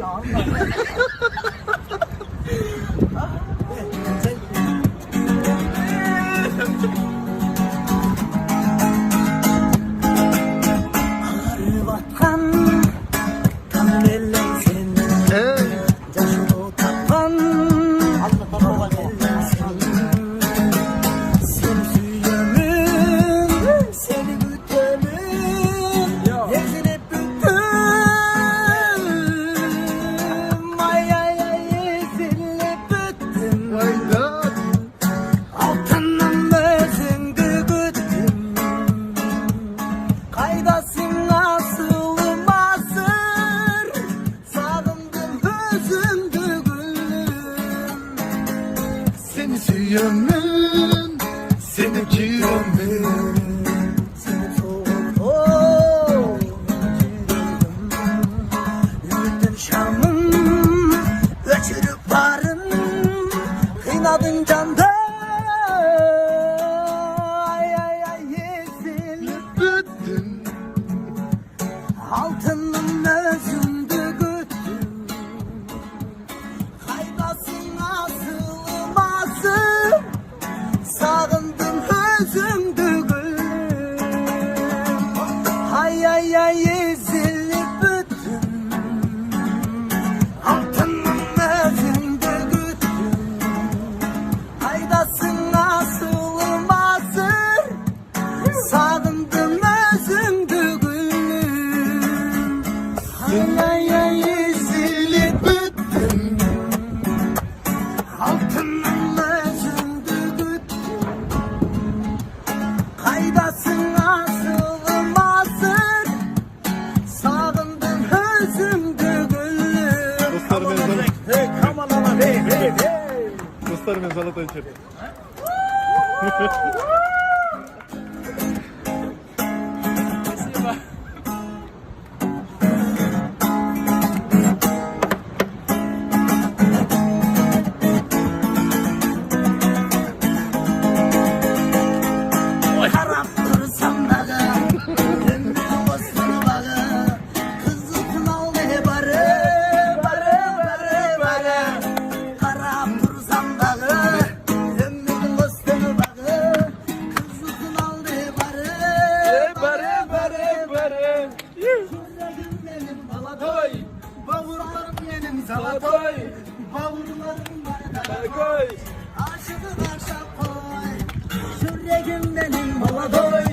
ya Allah. Yemin seninki yemin seni çok yürüdün şamım öçürüp varın kıynadın canda ay ay ay ezilip bütün altının özündü güttün kaybasın asılmazsın sağındım özümdü gülüm ay ay ay ezilip bütün altının özündü güttün kaydasın asılmazsın sağındım özümdü gülüm ay ay ay ezilip bütün altının özündü güttün kaydasın asılmazsın sağındım özümdü gülüm. Dostlarım ben sana Hey come on hey hey hey. Dostlarım ben salata içerim. Harap dursam dağı, ömrüm bostunu bağı, kızı kınalı barı, barı, barı, barı. Harap dursam dağı, ömrüm bostunu bağı, kızı kınalı barı, barı, barı, barı. Yüreğim benim balatoy, bavurlarım benim salatoy, bavurlarım bardakoy, aşıklar şapoy. Yüreğim benim balatoy,